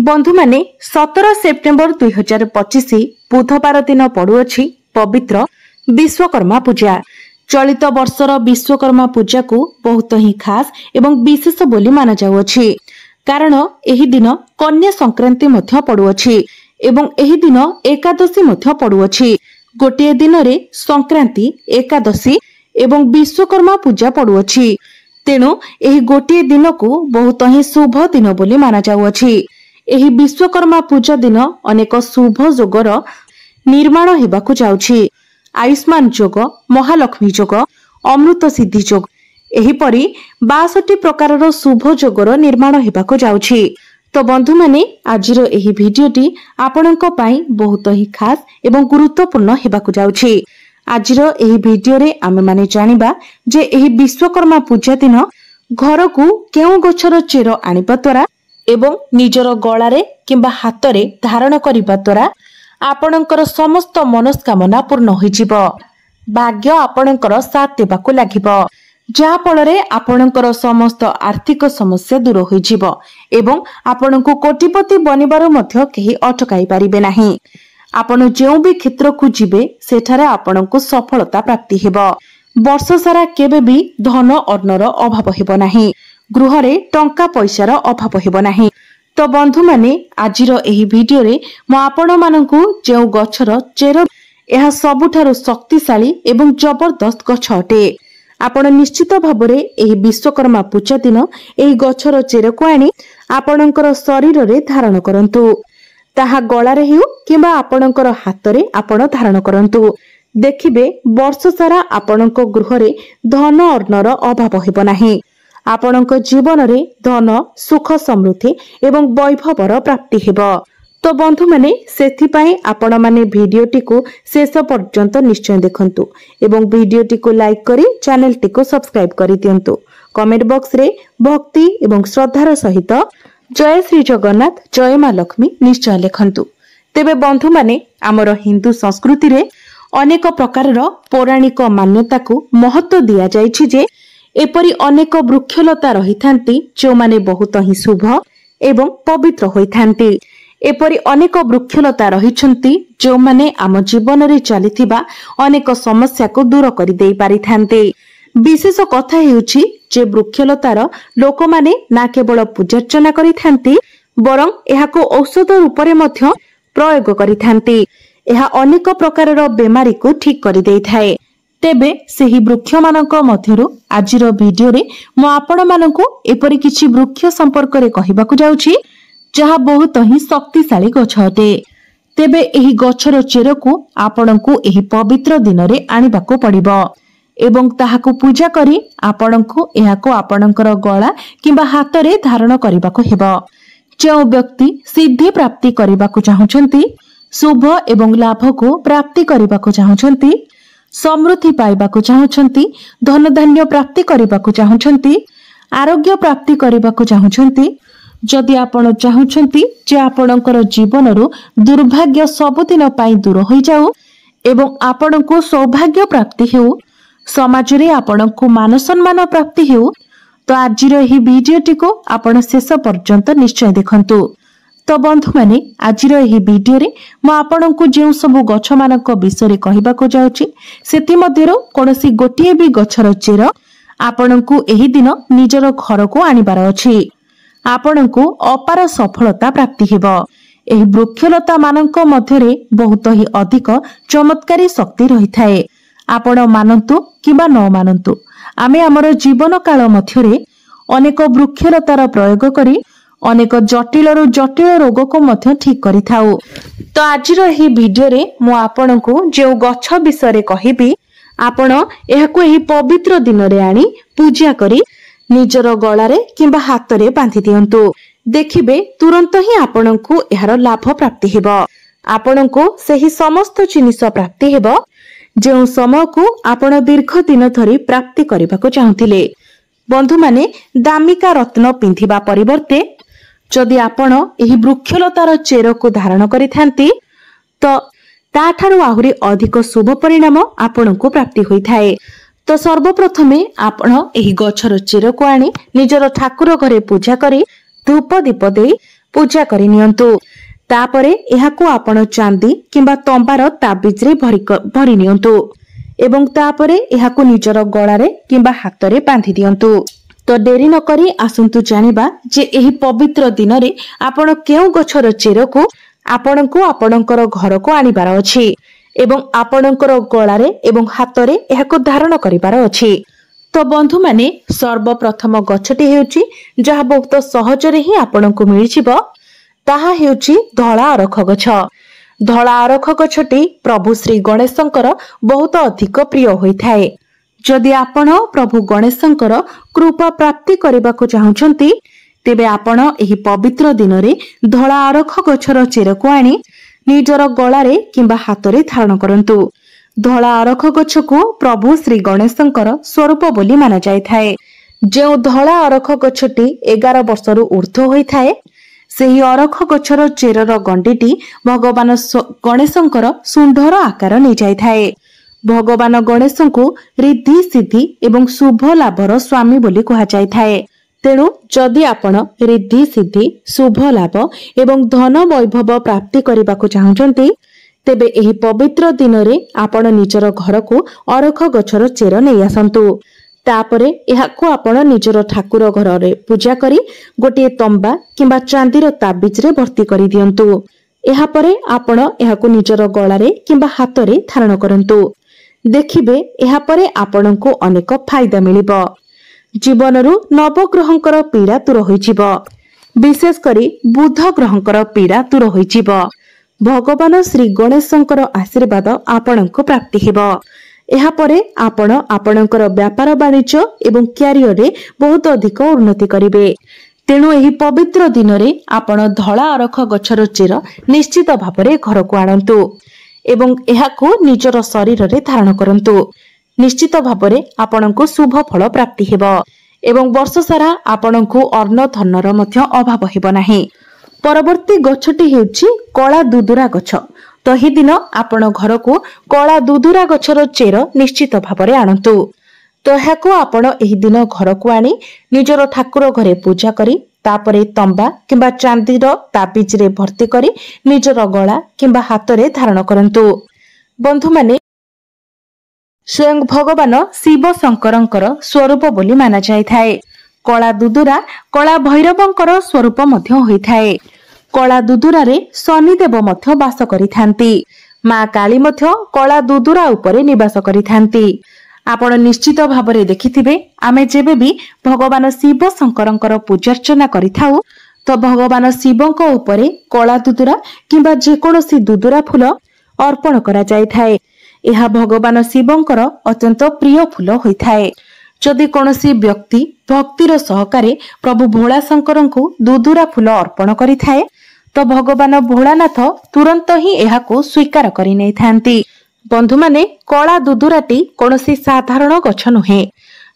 बंधु माने 17 सेप्टेम्बर 2025 बुधवार दिन पड़ुअछि पवित्र विश्वकर्मा पूजा। चलित वर्षर विश्वकर्मा पूजा को बहुत ही खास एवं विशेष बोली माना जाउअछि, कारण एही दिन कन्या संक्रांति मध्य पड़ुअछि एवं एही दिन एकादशी मध्य पड़ुअछि। गोटे दिन रे संक्रांति, एकादशी एवं विश्वकर्मा पूजा पड़ुअछि, तेणु एही गोटे दिन को बहुत ही शुभ दिन बोली माना जाउअछि। एही विश्वकर्मा पूजा दिन अनेक शुभ जोगर निर्माण हेबाकु जाउछि। आयुष्मान जोग, महालक्ष्मी जोग, अमृत सिद्धि जोग, एहीपरि 62 प्रकारर शुभ जोगर निर्माण हेबाकु जाउछि। तो बंधु माने आजिर एही भिडियोटी आपणक पई बहुत ही खास एवं गुरुत्वपूर्ण हेबाकु जाउछि। आजिर एही भिडियो रे आमे माने जानिबा जे एही विश्वकर्मा पूजा दिन घर को केउ गछर चेर आनिबा द्वारा एवं निजर गलारे किंबा हातरे धारण करिबा द्वारा आपणकर समस्त मनस्कामना पूर्ण होइजिब। भाग्य आपणकर साथ देबाकु लागिब, जहा फलरे आपणकर समस्त आर्थिक समस्या दूर होइजिब एवं आपणको कोटिपति बनिबार मध्य केही अटकाई पारिबे नाही। आपण जेउ भी क्षेत्र को जिबे सेठारे आपणको सफलता प्राप्ति हेबो। वर्ष सारा केबे भी धन अर्णर अभाव हेबो नाही, गृह रे टंका पैसार अभाव हेबो नाही। तो बंधु माने आजिर एही भिडियो रे म आपण माननकु जेउ गछर चेर एहा सबुठारु शक्तिशाली एवं जबरदस्त गछ अटे। आपण निश्चित भाबरे एही विश्वकर्मा पूजा दिन एही गछर चेर को आनी आपणकर शरीर रे धारण करंतु। ताहा गलारे हेउ किंबा आपणकर हातरे आपण धारण करंतु। देखिबे वर्ष सारा आपणक गृह रे धन अर्णर अभाव हेबो नाही। आपणक जीवन रे धन, सुख, समृद्धि एवं वैभवर प्राप्ति हेबो। तो बंधु माने सेथि पई आपण माने भिडियोटी को शेष पर्यंत निश्चय देखंतु एवं भिडियोटी को लाइक करी चैनलटी को सब्सक्राइब करि दियंतु। कमेंट बॉक्स रे भक्ति एवं श्रद्धार सहित जय श्री जगन्नाथ, जय मां लक्ष्मी निश्चय लिखंतु। तेबे बंधु माने आमर हिंदू संस्कृति रे अनेक प्रकारर पौराणिक मान्यता को महत्व दिया जायछि जे एपरि अनेक वृक्षलता रहिथांती जो माने बहुत ही शुभ एवं पवित्र होइथांती। एपरि अनेक वृक्षलता रहिछंती जो माने आम जीवन रे चलिथिबा अनेक समस्या को दूर करि देई पारिथांती। विशेष कथा हेउछि जे वृक्षलतार लोक माने ना केवल पूजार्चना करिथांती बरं एहाको औषध रूपरे मध्य प्रयोग करिथांती। एहा अनेक प्रकारर बेमारी को ठीक करि देई थाए। तेबे सेही वृक्ष मानक मध्यरु आजिर भिडियो रे मो आपण मानकु एपरि किछि वृक्ष संपर्क रे कहिबाकु जाउछि जहा बहुत ही शक्तिशाली गछ अटे। तेबे एही गछर चेर को आपणकु एही पवित्र दिन रे आनिबाकु पड़िबो एवं ताहाकु पूजा करी आपणकु एहाको आपणकर गला किंबा हातरे धारण करिबाकु हेबो। जो व्यक्ति सिद्धि प्राप्ति करिबाकु चाहुछंती, शुभ एवं लाभ को प्राप्ति करिबाकु चाहुछंती, समृद्धि पाइबाकु चाहुछंती, धन धान्य प्राप्ति करिबाकु चाहुछंती, आरोग्य प्राप्ति करिबाकु चाहुछंती, जदि आपण चाहुछंती जे आपणकर जीवन रु दुर्भाग्य सबुदिन पाई दूर होई जाऊ एवं आपणको सौभाग्य प्राप्ति हेउ, समाज रे आपणको मान सम्मान प्राप्ति हेउ, तो आजिर एही भिडियोटी को आपण शेष पर्यंत निश्चय देखंतु। तो बंधु माने आजिर एही भिडियो रे म आपणको जेउ सब गछ मानक विषय रे कहिबाकु जाउछि सेति मध्यरो कोनोसी गोटिए भी गछर चेर आपणको एही दिन निजर घर को आनिबार अछि। आपणको अपार सफलता प्राप्ति हेबो। एही वृक्षलता मानक मध्यरे बहुत ही अधिक चमत्कारी शक्ति रही थाए। आपण मानंतु किबा न मानंतु, आमे हमर जीवन काल मध्यरे अनेक वृक्षलतार प्रयोग करी अनेक जटिल रु जटिल रोग को मध्य ठीक करि थाउ। तो आजिर एही भिडियो रे मो आपणको जेउ गछ विषय रे कहिबी आपण एहाको एही पवित्र दिन रे आनी पूजा करी निजर गलारे किंबा हातरे बांधि दियंतु। देखिबे तुरंत ही आपणको एहार लाभ प्राप्ति हेबो। आपणको सेही समस्त जिनिस प्राप्ति हेबो जेउ समय को आपण दीर्घ दिन धरी प्राप्ति करिबाको चाहुथिले। बंधु माने दामिका रत्न पिंधिबा परिवर्ते जदि आपण एही वृक्षलतार चेर को धारण करिथांती तो ताठारु आहुरी अधिक शुभ परिणाम आपणको प्राप्ति होई थाए। तो सर्वप्रथमे आपण एही गछर चेर को आनी निजर ठाकुर घरे पूजा करी धूप दीप देई पूजा करि नियंतु। तापरे एहाकु आपण चांदी किंबा तंबार ताबिज रे भरी नियंतु एवं तापरे एहाकु निजर गळारे किंबा हातरे बांधी दियंतु। तो डेरी न करी आसंतु जानिबा जे एही पवित्र दिन रे आपण केउ गछर चेर को आपणको आपणकर घर को आनिबार अछि एवं आपणकर गळारे एवं हातरे एहाकु धारण करिबार अछि। तो बंधु माने सर्वप्रथम गछटी हेउची जहा बहुत सहज रे ही आपणको मिलिजिबो ताहा हेउची धळा अरख गछ। धळा अरख गछटी प्रभु श्री गणेशंकर बहुत अधिक प्रिय होइथाए। जदि आपण प्रभु गणेशंकर कृपा प्राप्ति करबाको चाहुचंती तेबे आपण एही पवित्र दिन रे धळा अरख गछर चेर को आनी निजर गळारे किंबा हातरे धारण करंतु। धळा अरख गछ को प्रभु श्री गणेशंकर स्वरूप बोली माना जायथाए। जे धळा अरख गछटी 11 वर्षरु ऊर्ध्व होइथाए सेही अरख गछर चेरर गंडीटी भगवान गणेशंकर सुंढर आकार नै जायथाए। भगवान गणेशंकु रिद्धि सिद्धि एवं शुभ लाभर स्वामी बोली कहा जायथाए। तेणु जदि आपण रिद्धि सिद्धि शुभ लाभ एवं धन वैभव प्राप्ति करबाको चाहुचंती तेबे एही पवित्र दिन रे आपण निजर घर को अरख गछर चेर नै आसंतु। तापरे एहाकु आपण निजर ठाकुर घर रे पूजा करी गोटे तंबा किंबा चांदीर ताबिज रे भर्ती करी दियंतु। एहा परे आपण एहाकु निजर गळारे किंबा हातरे धारण करंतु। देखिबे एहा परे आपणको अनेक फायदा मिलिबो। जीवनरु नवग्रहंकर पीड़ा दूर होइजिबो। विशेष करी बुध ग्रहंकर पीड़ा दूर होइजिबो। भगवान श्री गणेशंकर आशीर्वाद आपणको प्राप्ति हेबो। एहा परे आपण आपणकर व्यापार वाणिज्य एवं क्यारियर रे बहुत अधिक उन्नति करिवे। तेणु एही पवित्र दिन रे आपण धळा अरख गछर चेर निश्चित भाबरे घर को आणंतु एवं एहाकु निजर शरीर रे धारण करंतु। निश्चित भाबरे आपणको शुभ फल प्राप्ति हेबो एवं वर्ष सारा आपणको अन्न धनर मध्य अभाव हेबो नाही। परवर्ती गछटी हेउची कळा दुदुरा गछ। तो ही दिन आपण घर को कळा दुदुरा गछर चेर निश्चित भाबरे आणंतु। तो एहाकु आपण एही दिन घर को आनी निजर ठाकुर घरे पूजा करी तापरे तंबा किंबा चांदीर ताबिज रे भर्ती करी निजर गळा किंबा हातरे धारण करंतु। बंधु माने स्वयं भगवान शिव शंकरंकर स्वरूप बोली माना जायथाए। कळा दुदुरा कळा भैरवंकर स्वरूप मध्य होइथाए। कळा दुदुरा रे शनिदेव मध्य वास करिथांती। मां काली मध्य कळा दुदुरा उपरे निवास करिथांती। आपण निश्चित भाबरे देखिथिबे आमे जेबे भी भगवान शिव शंकरंकर पूजार्चना करिथाउ तो भगवान शिवंक उपरे कळा दुदुरा किंबा जे कोनोसी दुदुरा फूल अर्पण करा जायथाए। एहा भगवान शिवंकर अत्यंत प्रिय फूल होइथाए। जदि कोनोसी व्यक्ति भक्तिर सहकारे प्रभु भोला शंकरंकु दुदुरा फूल अर्पण करिथाए तो भगवान भोलानाथ तुरंत ही एहाको स्वीकार करि नै थांती। बंधु माने कळा दुदुराटी कोनोसी साधारण गछ नुहे।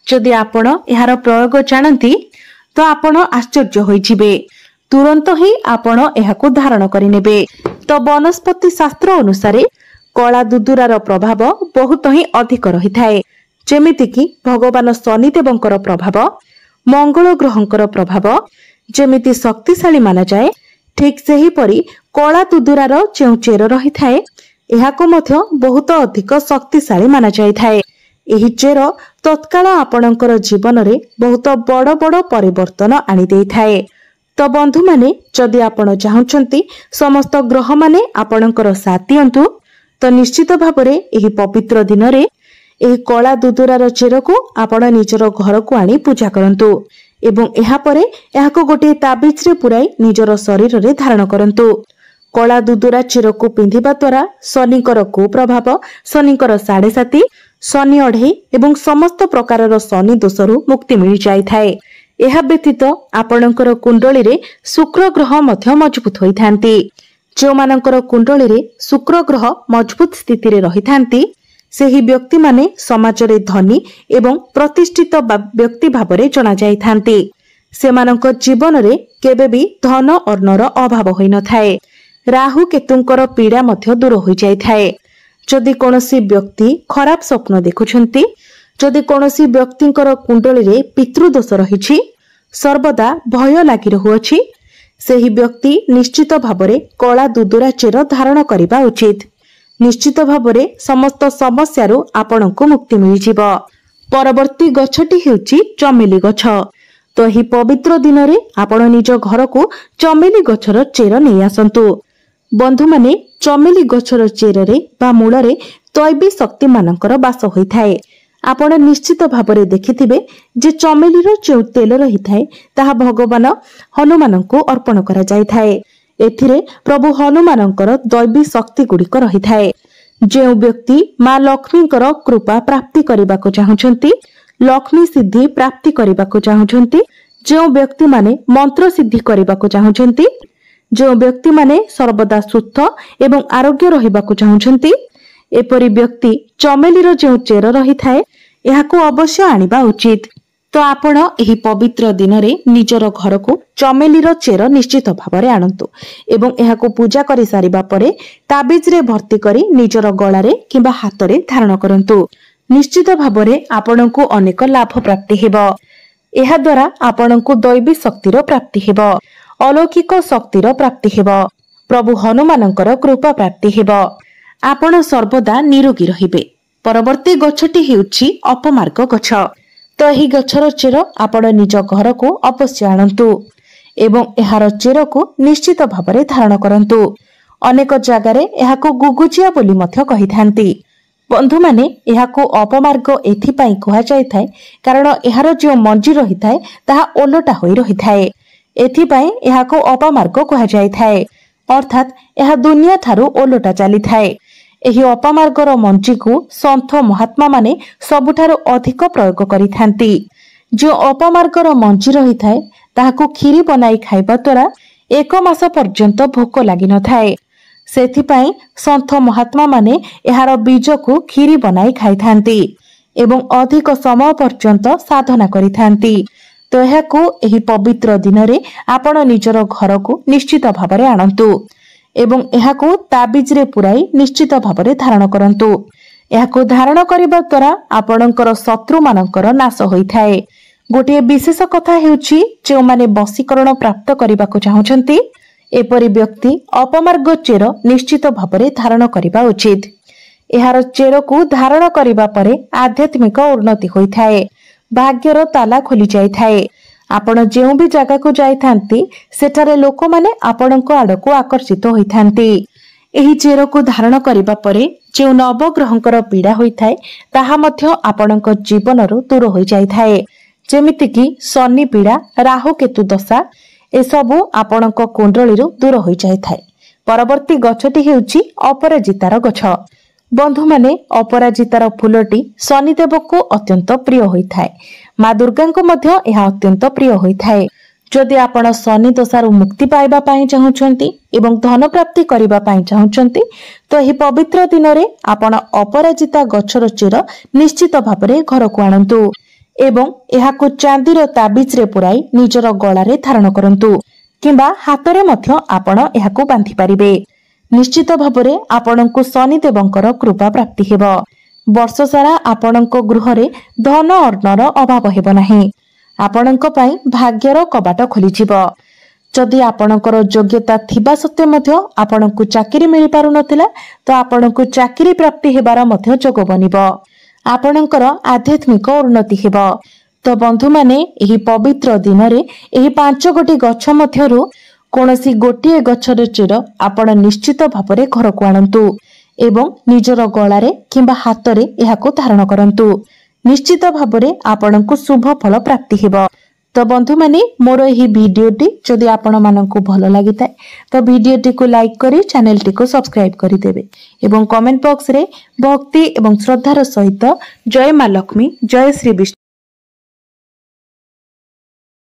जदि आपण एहार प्रयोग जानती तो आपण आश्चर्य होइजिबे। तुरंत ही आपण एहाको धारण करि नेबे। तो वनस्पति शास्त्र अनुसारे कळा दुदुरार प्रभाव बहुत ही अधिक रहिथाए। जेमिति कि भगवान शनिदेवंकर प्रभाव मंगल ग्रहंकर प्रभाव जेमिति शक्तिशाली माना जाए ठीक सेही परी कळा दुदुरार जेउ चेर रहिथाए एहाको मध्य बहुत अधिक शक्तिशाली माना जायथाए। एही चेर तत्काल आपणकर जीवन रे बहुत बड़ बड़ परिवर्तन आनी देइथाए। तो बंधु माने जदि आपण चाहुचंती समस्त ग्रह माने आपणकर साथ दियंतु तो निश्चित भाबरे एही पवित्र दिन रे एही कळा दुदुरार चेर को आपण निजर घर को आनी पूजा करंतु एवं एहा परे एहाको गोटे ताबिज रे पुराई निजर शरीर रे धारण करंतु। कळा दुदुरा चेर को पिंधिबा द्वारा शनिकर कुप्रभाव शनिकर 7.5 शनि अढ़े एवं समस्त प्रकारर शनि दोषरु मुक्ति मिल जायथाए। एहा व्यतीत आपणकर कुंडली रे शुक्र ग्रह मध्य मजबूत होइथांती। जो मानकर कुंडली रे शुक्र ग्रह मजबूत स्थिति रे रहिथांती सेही व्यक्ति माने समाज रे धनी एवं प्रतिष्ठित व्यक्ति भाबरे जणा जायथांती। सेमानक जीवन रे केबे भी धन अर्णर अभाव होई न थाए। राहु केतुंकर पीड़ा मध्य दूर हो जाए। जदि कोनोसी व्यक्ति खराब स्वप्न देखुछंती जदि कोनोसी व्यक्तिंकर कुंडली रे पितृदोष रहिछि सर्वदा भय लागि रहुअछि ସେହି ବ୍ୟକ୍ତି ନିଶ୍ଚିତ ଭାବରେ କଳା ଦୁଦୁରା ଚେର ଧାରଣ କରିବା ଉଚିତ। ନିଶ୍ଚିତ ଭାବରେ ସମସ୍ତ ସମସ୍ୟାରୁ ଆପଣଙ୍କୁ ମୁକ୍ତି ମିଳିଯିବ। ପରବର୍ତ୍ତୀ ଗଛଟି ହେଉଛି ଚମେଲି ଗଛ। ତ ଏହି ପବିତ୍ର ଦିନରେ ଆପଣ ନିଜ ଘରକୁ ଚମେଲି ଗଛର ଚେର ନେଇ ଆସନ୍ତୁ। ବନ୍ଧୁମାନେ, ଚମେଲି ଗଛର ଚେରରେ ବା ମୂଳରେ ଦୈବୀ ଶକ୍ତି ମାନଙ୍କର ବାସ ହୋଇଥାଏ। ଆପଣ ନିଶ୍ଚିତ ଭାବରେ ଦେଖିଥିବେ ଯେ ଚମେଲିର ଯେଉଁ ତେଲ ରହିଥାଏ ତାହା ଭଗବାନ ହନୁମାନଙ୍କୁ ଅର୍ପଣ କରାଯାଇଥାଏ। ଏଥିରେ ପ୍ରଭୁ ହନୁମାନଙ୍କର ଦୈବୀ ଶକ୍ତି ଗୁଡ଼ିକ ରହିଥାଏ। ଯେଉଁ ବ୍ୟକ୍ତି ମା ଲକ୍ଷ୍ମୀଙ୍କର କୃପା ପ୍ରାପ୍ତି କରିବାକୁ ଚାହୁଁଛନ୍ତି, ଲକ୍ଷ୍ମୀ ସିଦ୍ଧି ପ୍ରାପ୍ତି କରିବାକୁ ଚାହୁଁଛନ୍ତି, ଯେଉଁ ବ୍ୟକ୍ତିମାନେ ମନ୍ତ୍ର ସିଦ୍ଧି କରିବାକୁ ଚାହୁଁଛନ୍ତି, ଯେଉଁ ବ୍ୟକ୍ତିମାନେ ସର୍ବଦା ସୁସ୍ଥ ଏବଂ ଆରୋଗ୍ୟ ରହିବାକୁ ଚାହୁଁଛନ୍ତି, ଏପରି ବ୍ୟକ୍ତି ଚମେଲିର ଯେଉଁ ଚେର ରହିଥାଏ ଏହାକୁ ଅବଶ୍ୟ ଆଣିବା ଉଚିତ। ତ ଆପଣ ଏହି ପବିତ୍ର ଦିନରେ ନିଜର ଘରକୁ ଚମେଲିର ଚେର ନିଶ୍ଚିତ ଭାବରେ ଆଣନ୍ତୁ ଏବଂ ଏହାକୁ ପୂଜା କରି ସାରିବା ପରେ ତାବିଜରେ ଭର୍ତ୍ତି କରି ନିଜର ଗଳାରେ କିମ୍ବା ହାତରେ ଧାରଣ କରନ୍ତୁ। ନିଶ୍ଚିତ ଭାବରେ ଆପଣଙ୍କୁ ଅନେକ ଲାଭ ପ୍ରାପ୍ତି ହେବ। ଏହାଦ୍ୱାରା ଆପଣଙ୍କୁ ଦୈବୀ ଶକ୍ତିର ପ୍ରାପ୍ତି ହେବ, ଅଲୌକିକ ଶକ୍ତିର ପ୍ରାପ୍ତି ହେବ, ପ୍ରଭୁ ହନୁମାନଙ୍କର କୃପା ପ୍ରାପ୍ତି ହେବ। ଆପଣ ସର୍ବଦା ନିରୋଗୀ ରହିବେ। ପରବର୍ତ୍ତୀ ଗଛଟି ହେଉଛି ଅପମାର୍ଗ ଗଛ। ତ ଏହି ଗଛର ଚେର ଆପଣ ନିଜ ଘରକୁ ଅବଶ୍ୟ ଆଣନ୍ତୁ ଏବଂ ଏହାର ଚେରକୁ ନିଶ୍ଚିତ ଭାବରେ ଧାରଣ କରନ୍ତୁ। ଅନେକ ଜାଗାରେ ଏହାକୁ ଗୁଗୁଚିଆ ବୋଲି ମଧ୍ୟ କହିଥାନ୍ତି। ବନ୍ଧୁମାନେ, ଏହାକୁ ଅପମାର୍ଗ ଏଥିପାଇଁ କୁହାଯାଇଥାଏ କାରଣ ଏହାର ଯେଉଁ ମଞ୍ଜି ରହିଥାଏ ତାହା ଓଲଟା ହୋଇ ରହିଥାଏ। ଏଥିପାଇଁ ଏହାକୁ ଅପମାର୍ଗ କୁହାଯାଇଥାଏ, ଅର୍ଥାତ୍ ଏହା ଦୁନିଆ ଠାରୁ ଓଲଟା ଚାଲିଥାଏ। ଏହି ଅପମାର୍ଗର ମଞ୍ଜିକୁ ସନ୍ଥ ମହାତ୍ମା ମାନେ ସବୁଠାରୁ ଅଧିକ ପ୍ରୟୋଗ କରିଥାନ୍ତି। ଯେଉଁ ଅପମାର୍ଗର ମଞ୍ଜି ରହିଥାଏ ତାହାକୁ କ୍ଷୀରି ବନାଇ ଖାଇବା ଦ୍ୱାରା 1 ମାସ ପର୍ଯ୍ୟନ୍ତ ଭୋକ ଲାଗିନଥାଏ। ସେଥିପାଇଁ ସନ୍ଥ ମହାତ୍ମା ମାନେ ଏହାର ବୀଜକୁ କ୍ଷୀରି ବନାଇ ଖାଇଥାନ୍ତି ଏବଂ ଅଧିକ ସମୟ ପର୍ଯ୍ୟନ୍ତ ସାଧନା କରିଥାନ୍ତି। ତ ଏହାକୁ ଏହି ପବିତ୍ର ଦିନରେ ଆପଣ ନିଜର ଘରକୁ ନିଶ୍ଚିତ ଭାବରେ ଆଣନ୍ତୁ ଏବଂ ଏହାକୁ ତାବିଜରେ ପୁରାଇ ନିଶ୍ଚିତ ଭାବରେ ଧାରଣ କରନ୍ତୁ। ଏହାକୁ ଧାରଣ କରିବା ଦ୍ୱାରା ଆପଣଙ୍କର ଶତ୍ରୁମାନଙ୍କର ନାଶ ହୋଇଥାଏ। ଗୋଟିଏ ବିଶେଷ କଥା ହେଉଛି, ଯେଉଁମାନେ ବଶୀକରଣ ପ୍ରାପ୍ତ କରିବାକୁ ଚାହୁଁଛନ୍ତି ଏପରି ବ୍ୟକ୍ତି ଅପମାର୍ଗ ଚେର ନିଶ୍ଚିତ ଭାବରେ ଧାରଣ କରିବା ଉଚିତ। ଏହାର ଚେରକୁ ଧାରଣ କରିବା ପରେ ଆଧ୍ୟାତ୍ମିକ ଉନ୍ନତି ହୋଇଥାଏ, ଭାଗ୍ୟର ତାଲା ଖୋଲି ଯାଇଥାଏ। ଆପଣ ଯେଉଁ ବି ଜାଗାକୁ ଯାଇଥାନ୍ତି ସେଠାରେ ଲୋକମାନେ ଆପଣଙ୍କ ଆଡ଼କୁ ଆକର୍ଷିତ ହୋଇଥାନ୍ତି। ଏହି ଚେରକୁ ଧାରଣ କରିବା ପରେ ଯେଉଁ ନବଗ୍ରହଙ୍କର ପୀଡ଼ା ହୋଇଥାଏ ତାହା ମଧ୍ୟ ଆପଣଙ୍କ ଜୀବନରୁ ଦୂର ହୋଇଯାଇଥାଏ। ଯେମିତିକି ଶନି ପୀଡ଼ା, ରାହୁ କେତୁ ଦଶା, ଏସବୁ ଆପଣଙ୍କ କୁଣ୍ଡଳୀରୁ ଦୂର ହୋଇଯାଇଥାଏ। ପରବର୍ତ୍ତୀ ଗଛଟି ହେଉଛି ଅପରାଜିତାର ଗଛ। ବନ୍ଧୁମାନେ, ଅପରାଜିତାର ଫୁଲଟି ଶନିଦେବଙ୍କୁ ଅତ୍ୟନ୍ତ ପ୍ରିୟ ହୋଇଥାଏ। ମା ଦୁର୍ଗାଙ୍କୁ ମଧ୍ୟ ଏହା ଅତ୍ୟନ୍ତ ପ୍ରିୟ ହୋଇଥାଏ। ଯଦି ଆପଣ ଶନି ଦଶାରୁ ମୁକ୍ତି ପାଇବା ପାଇଁ ଚାହୁଁଛନ୍ତି ଏବଂ ଧନ ପ୍ରାପ୍ତି କରିବା ପାଇଁ ଚାହୁଁଛନ୍ତି ତ ଏହି ପବିତ୍ର ଦିନରେ ଆପଣ ଅପରାଜିତା ଗଛର ଚେର ନିଶ୍ଚିତ ଭାବରେ ଘରକୁ ଆଣନ୍ତୁ ଏବଂ ଏହାକୁ ଚାନ୍ଦିର ତାବିଜରେ ପୁରାଇ ନିଜର ଗଳାରେ ଧାରଣ କରନ୍ତୁ କିମ୍ବା ହାତରେ ମଧ୍ୟ ଆପଣ ଏହାକୁ ବାନ୍ଧି ପାରିବେ। ନିଶ୍ଚିତ ଭାବରେ ଆପଣଙ୍କୁ ଶନିଦେବଙ୍କର କୃପା ପ୍ରାପ୍ତି ହେବ। ବର୍ଷ ସାରା ଆପଣଙ୍କ ଗୃହରେ ଧନ ଅର୍ଣ୍ଣର ଅଭାବ ହେବ ନାହିଁ। ଆପଣଙ୍କ ପାଇଁ ଭାଗ୍ୟର କବାଟ ଖୋଲିଯିବ। ଯଦି ଆପଣଙ୍କର ଯୋଗ୍ୟତା ଥିବା ସତ୍ତ୍ୱେ ମଧ୍ୟ ଆପଣଙ୍କୁ ଚାକିରି ମିଳିପାରୁନଥିଲା ତ ଆପଣଙ୍କୁ ଚାକିରି ପ୍ରାପ୍ତି ହେବାର ମଧ୍ୟ ଯୋଗ ବନିବ। ଆପଣଙ୍କର ଆଧ୍ୟାତ୍ମିକ ଉନ୍ନତି ହେବ। ତ ବନ୍ଧୁମାନେ, ଏହି ପବିତ୍ର ଦିନରେ ଏହି 5ଗୋଟି ଗଛ ମଧ୍ୟରୁ କୌଣସି ଗୋଟିଏ ଗଛର ଚେର ଆପଣ ନିଶ୍ଚିତ ଭାବରେ ଘରକୁ ଆଣନ୍ତୁ ଏବଂ ନିଜର ଗଳାରେ କିମ୍ବା ହାତରେ ଏହାକୁ ଧାରଣ କରନ୍ତୁ। ନିଶ୍ଚିତ ଭାବରେ ଆପଣଙ୍କୁ ଶୁଭ ଫଳ ପ୍ରାପ୍ତି ହେବ। ତ ବନ୍ଧୁମାନେ, ମୋର ଏହି ଭିଡିଓଟି ଯଦି ଆପଣମାନଙ୍କୁ ଭଲ ଲାଗିଥାଏ ତ ଭିଡିଓଟିକୁ ଲାଇକ୍ କରି ଚ୍ୟାନେଲଟିକୁ ସବସ୍କ୍ରାଇବ୍ କରିଦେବେ ଏବଂ କମେଣ୍ଟ ବକ୍ସରେ ଭକ୍ତି ଏବଂ ଶ୍ରଦ୍ଧାର ସହିତ ଜୟ ମା ଲକ୍ଷ୍ମୀ, ଜୟ ଶ୍ରୀ ବିଷ୍ଣୁ